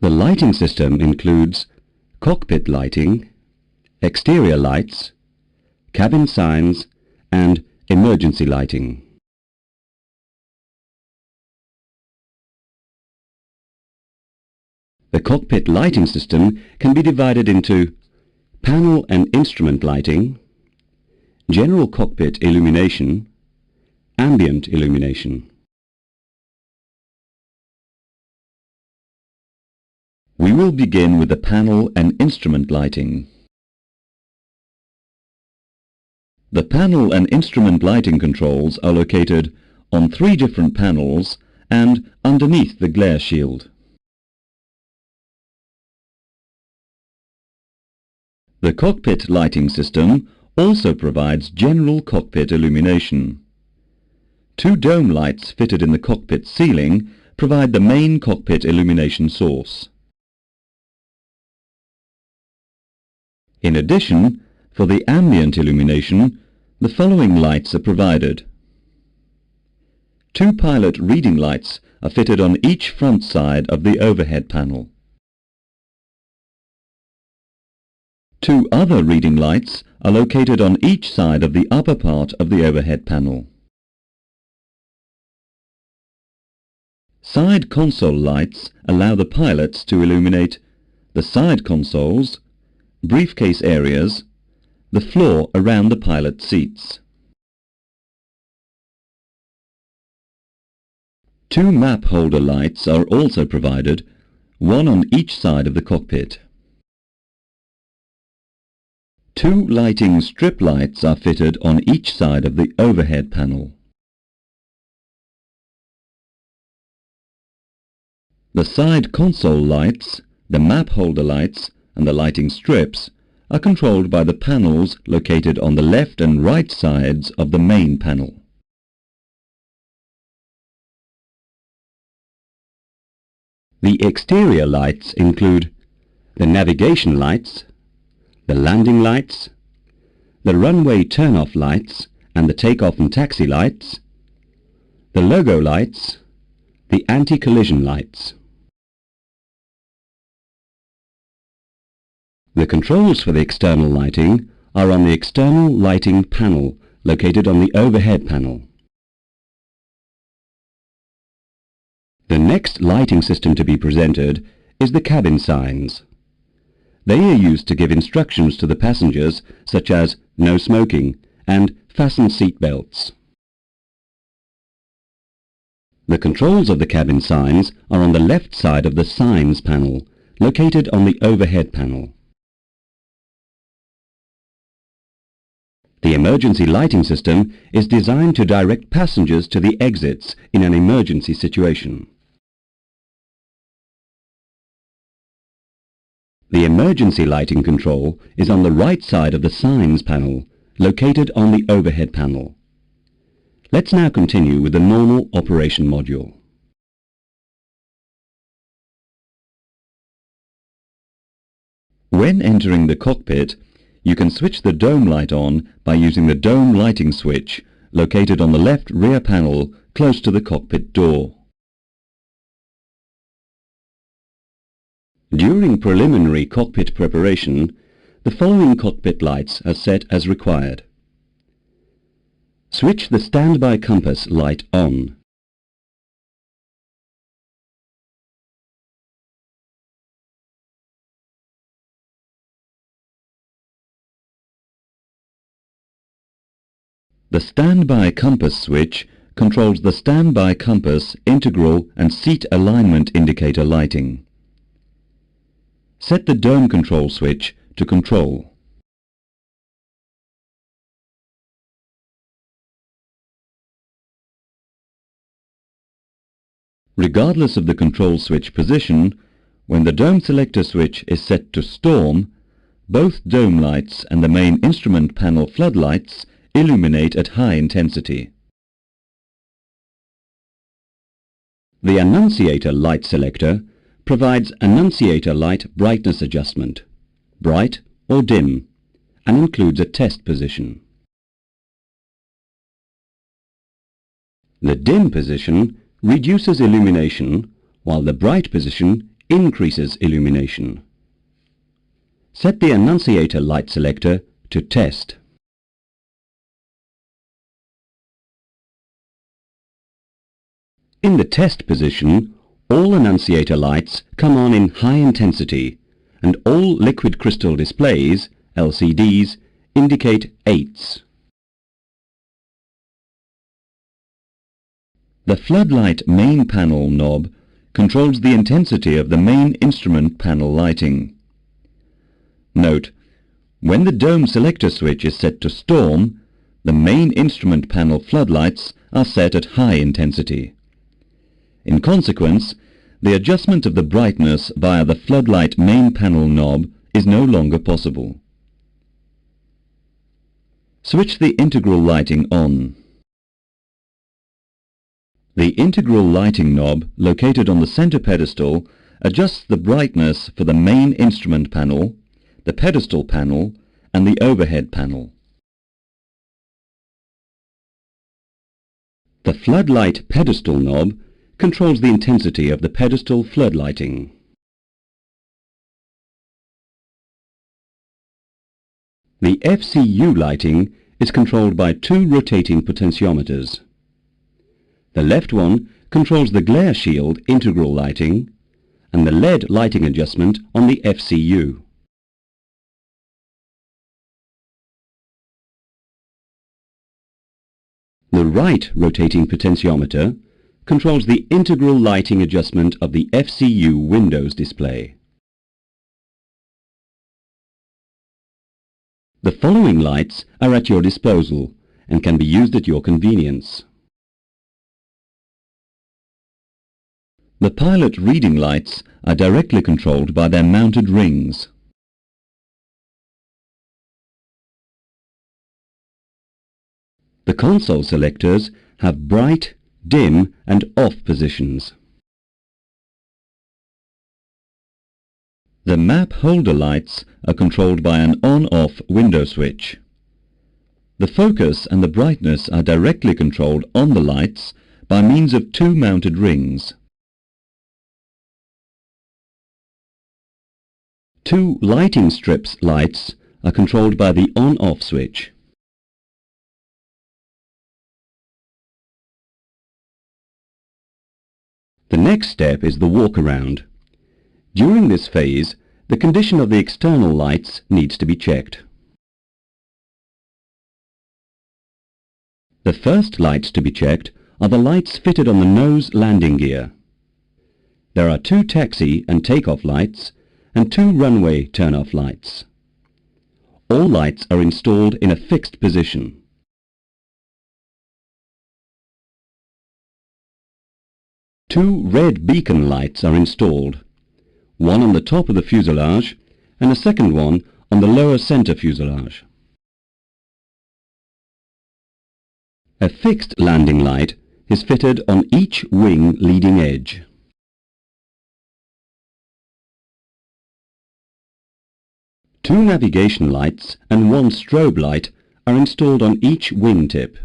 The lighting system includes cockpit lighting, exterior lights, cabin signs and emergency lighting. The cockpit lighting system can be divided into panel and instrument lighting, general cockpit illumination, ambient illumination. We will begin with the panel and instrument lighting. The panel and instrument lighting controls are located on 3 different panels and underneath the glare shield. The cockpit lighting system also provides general cockpit illumination. 2 dome lights fitted in the cockpit ceiling provide the main cockpit illumination source. In addition, for the ambient illumination, the following lights are provided. 2 pilot reading lights are fitted on each front side of the overhead panel. 2 other reading lights are located on each side of the upper part of the overhead panel. Side console lights allow the pilots to illuminate the side consoles, briefcase areas, the floor around the pilot seats. 2 map holder lights are also provided, one on each side of the cockpit. 2 lighting strip lights are fitted on each side of the overhead panel. The side console lights, the map holder lights and the lighting strips are controlled by the panels located on the left and right sides of the main panel. The exterior lights include the navigation lights, the landing lights, the runway turn-off lights and the take-off and taxi lights, the logo lights, the anti-collision lights. The controls for the external lighting are on the external lighting panel located on the overhead panel. The next lighting system to be presented is the cabin signs. They are used to give instructions to the passengers such as no smoking and fasten seat belts. The controls of the cabin signs are on the left side of the signs panel located on the overhead panel. The emergency lighting system is designed to direct passengers to the exits in an emergency situation. The emergency lighting control is on the right side of the signs panel, located on the overhead panel. Let's now continue with the normal operation module. When entering the cockpit, you can switch the dome light on by using the dome lighting switch located on the left rear panel close to the cockpit door. During preliminary cockpit preparation, the following cockpit lights are set as required. Switch the standby compass light on. The standby compass switch controls the standby compass, integral and seat alignment indicator lighting. Set the dome control switch to control. Regardless of the control switch position, when the dome selector switch is set to storm, both dome lights and the main instrument panel floodlights illuminate at high intensity. The annunciator light selector provides annunciator light brightness adjustment, bright or dim, and includes a test position. The dim position reduces illumination while the bright position increases illumination. Set the annunciator light selector to test. In the test position, all annunciator lights come on in high intensity and all liquid crystal displays, LCDs, indicate 8s. The floodlight main panel knob controls the intensity of the main instrument panel lighting. Note, when the dome selector switch is set to storm, the main instrument panel floodlights are set at high intensity. In consequence, the adjustment of the brightness via the floodlight main panel knob is no longer possible. Switch the integral lighting on. The integral lighting knob located on the center pedestal adjusts the brightness for the main instrument panel, the pedestal panel and the overhead panel. The floodlight pedestal knob controls the intensity of the pedestal floodlighting. The FCU lighting is controlled by two rotating potentiometers. The left one controls the glare shield integral lighting and the LED lighting adjustment on the FCU. The right rotating potentiometer controls the integral lighting adjustment of the FCU Windows display. The following lights are at your disposal and can be used at your convenience. The pilot reading lights are directly controlled by their mounted rings. The console selectors have bright, dim and off positions. The map holder lights are controlled by an on-off window switch. The focus and the brightness are directly controlled on the lights by means of two mounted rings. Two lighting strips lights are controlled by the on-off switch. The next step is the walk-around. During this phase, the condition of the external lights needs to be checked. The first lights to be checked are the lights fitted on the nose landing gear. There are two taxi and takeoff lights and two runway turn-off lights. All lights are installed in a fixed position. Two red beacon lights are installed, one on the top of the fuselage and a second one on the lower center fuselage. A fixed landing light is fitted on each wing leading edge. Two navigation lights and one strobe light are installed on each wingtip.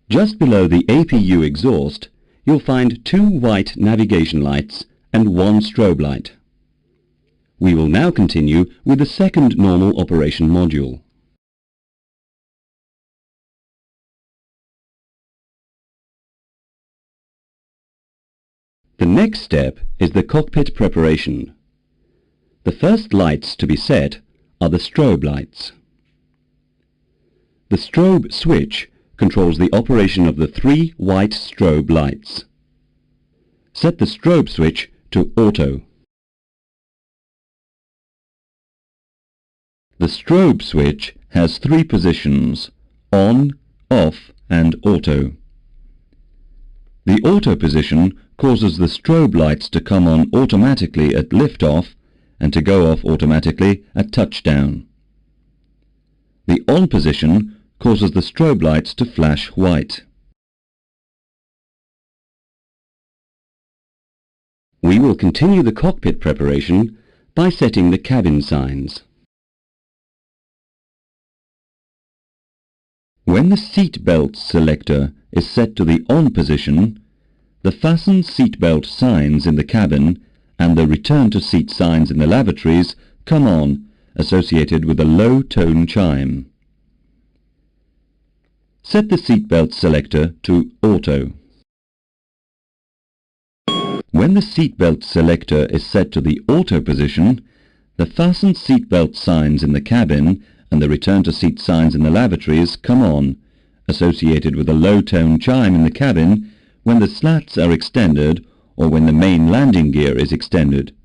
Just below the APU exhaust, you'll find two white navigation lights and one strobe light. We will now continue with the second normal operation module. The next step is the cockpit preparation. The first lights to be set are the strobe lights. The strobe switch controls the operation of the three white strobe lights. Set the strobe switch to auto. The strobe switch has three positions: on, off and auto. The auto position causes the strobe lights to come on automatically at liftoff and to go off automatically at touchdown. The on position causes the strobe lights to flash white. We will continue the cockpit preparation by setting the cabin signs. When the seat belt selector is set to the on position, The fasten seatbelt signs in the cabin and the return to seat signs in the lavatories come on, associated with a low tone chime. Set the seatbelt selector to Auto. When the seatbelt selector is set to the Auto position, the fasten seatbelt signs in the cabin and the return to seat signs in the lavatories come on, associated with a low tone chime in the cabin when the slats are extended or when the main landing gear is extended.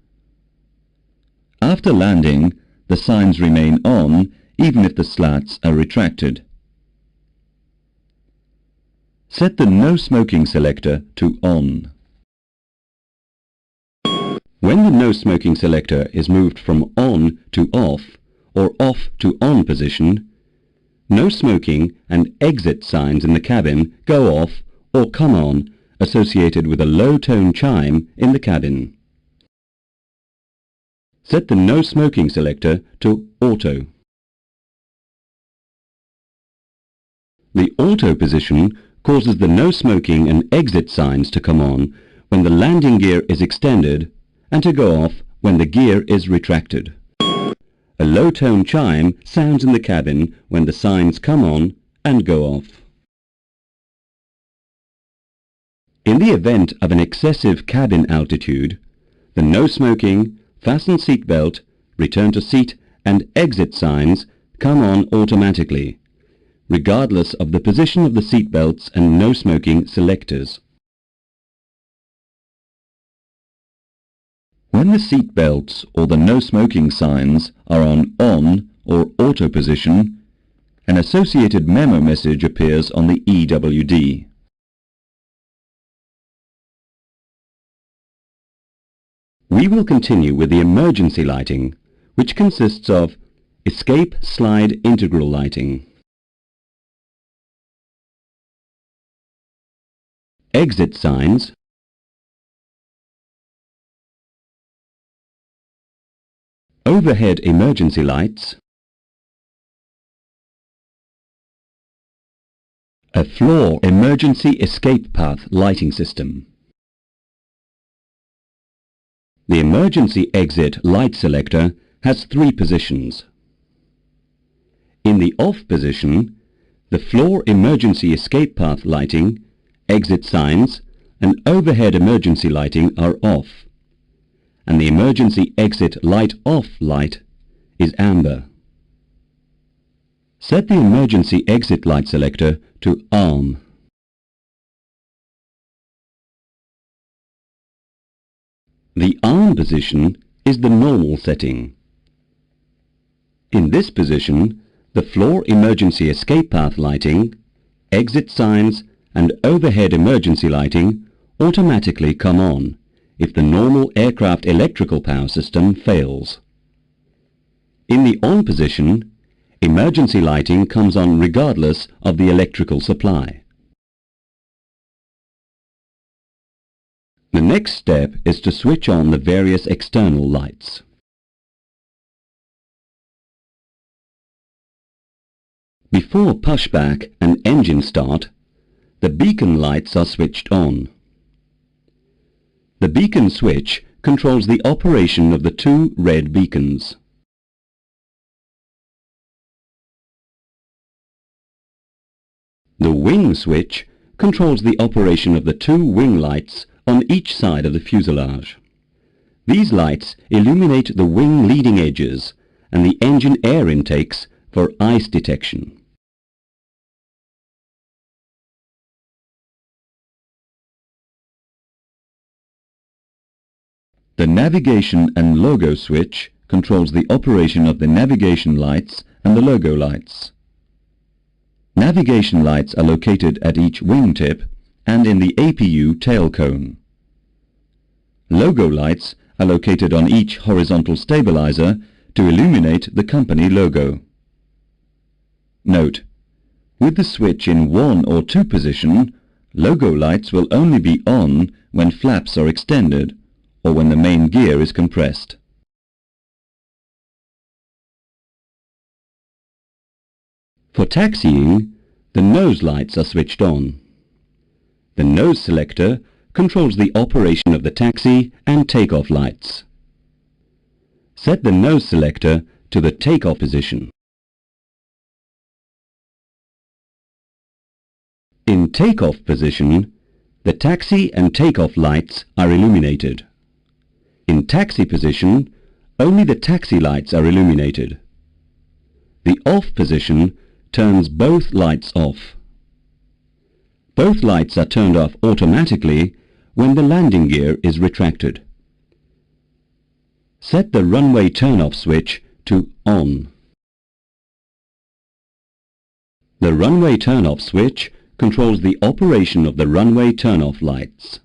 After landing, the signs remain on even if the slats are retracted. Set the No Smoking selector to On. When the No Smoking selector is moved from On to Off or Off to On position, No Smoking and Exit signs in the cabin go off or come on, associated with a low tone chime in the cabin. Set the No Smoking selector to Auto. The Auto position causes the No Smoking and Exit signs to come on when the landing gear is extended and to go off when the gear is retracted. A low tone chime sounds in the cabin when the signs come on and go off. In the event of an excessive cabin altitude, the No Smoking, Fasten Seatbelt, Return to Seat and Exit signs come on automatically, regardless of the position of the seatbelts and No Smoking selectors. When the seatbelts or the No Smoking signs are on or Auto position, an associated memo message appears on the EWD. We will continue with the emergency lighting, which consists of escape slide integral lighting, exit signs, overhead emergency lights, a floor emergency escape path lighting system. The emergency exit light selector has 3 positions. In the off position, the floor emergency escape path lighting, exit signs and overhead emergency lighting are off, and the emergency exit light off light is amber. Set the emergency exit light selector to ARM. The ARM position is the normal setting. In this position, the floor emergency escape path lighting, exit signs and overhead emergency lighting automatically come on if the normal aircraft electrical power system fails. In the on position, emergency lighting comes on regardless of the electrical supply. The next step is to switch on the various external lights. Before pushback and engine start, the beacon lights are switched on. The beacon switch controls the operation of the 2 red beacons. The wing switch controls the operation of the 2 wing lights on each side of the fuselage. These lights illuminate the wing leading edges and the engine air intakes for ice detection. The navigation and logo switch controls the operation of the navigation lights and the logo lights. Navigation lights are located at each wingtip and in the APU tail cone. Logo lights are located on each horizontal stabilizer to illuminate the company logo. Note: with the switch in 1 or 2 position, logo lights will only be on when flaps are extended or when the main gear is compressed. For taxiing, the nose lights are switched on. The nose selector controls the operation of the taxi and takeoff lights. Set the nose selector to the takeoff position. In takeoff position, the taxi and takeoff lights are illuminated. In taxi position, only the taxi lights are illuminated. The off position turns both lights off. Both lights are turned off automatically when the landing gear is retracted. Set the runway turn-off switch to on. The runway turn-off switch controls the operation of the runway turn-off lights.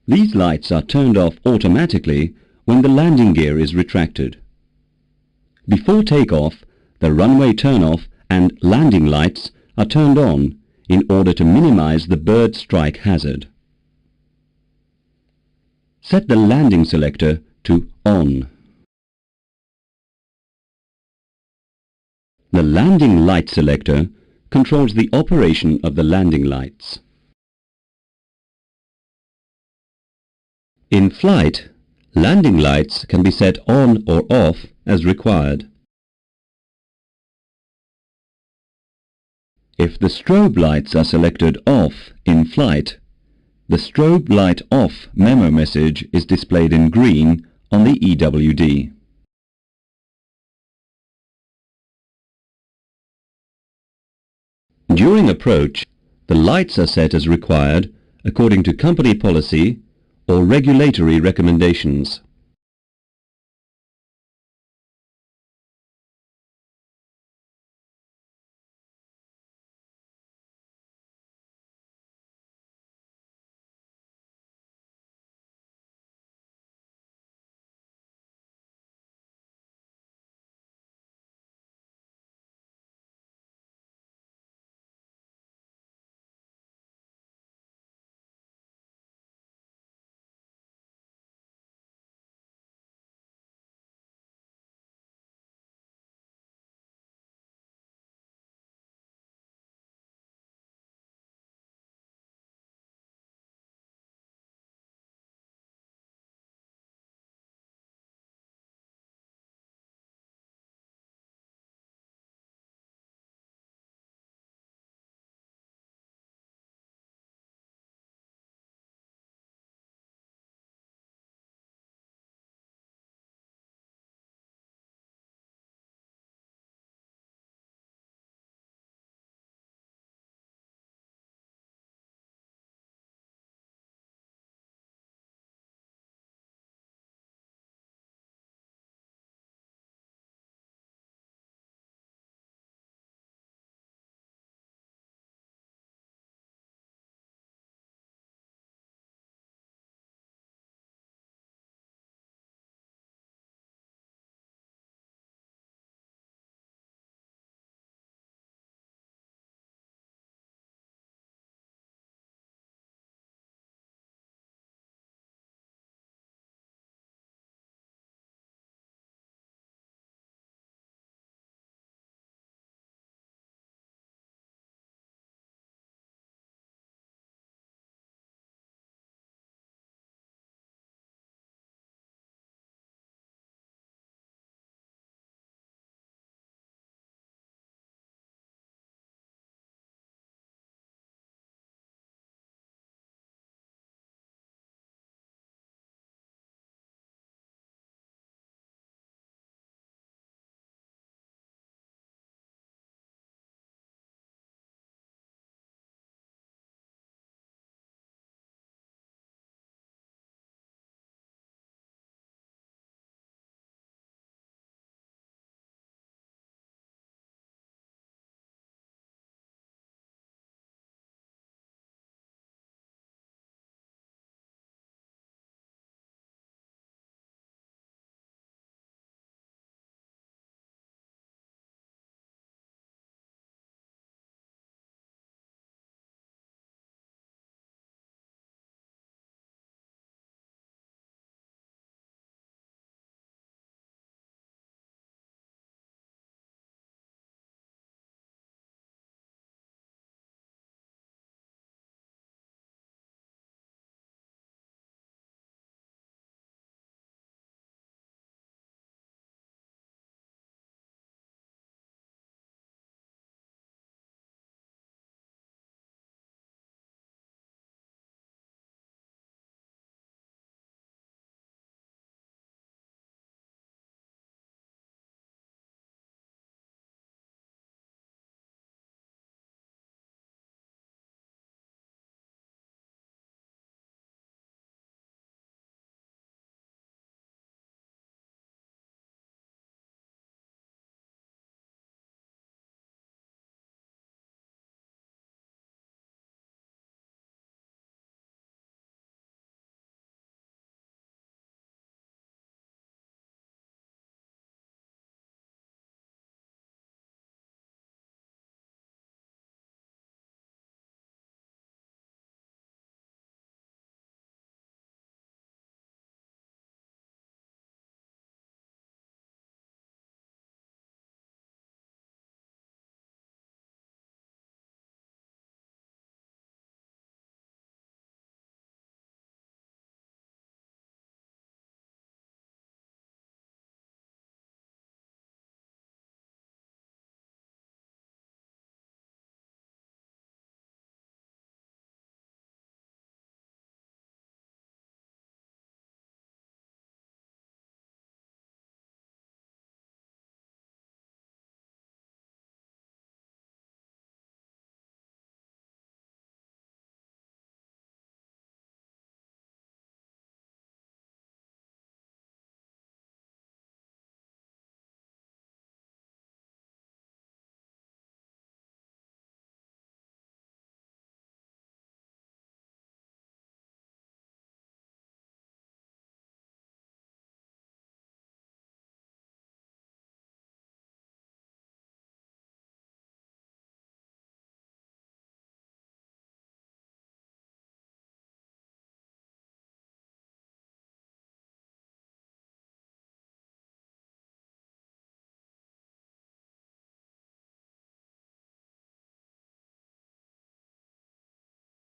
These lights are turned off automatically when the landing gear is retracted. Before takeoff, the runway turn-off and landing lights are turned on in order to minimize the bird strike hazard. Set the landing selector to on. The landing light selector controls the operation of the landing lights. In flight, landing lights can be set on or off as required. If the strobe lights are selected off in flight, the strobe light off memo message is displayed in green on the EWD. During approach, the lights are set as required according to company policy or regulatory recommendations.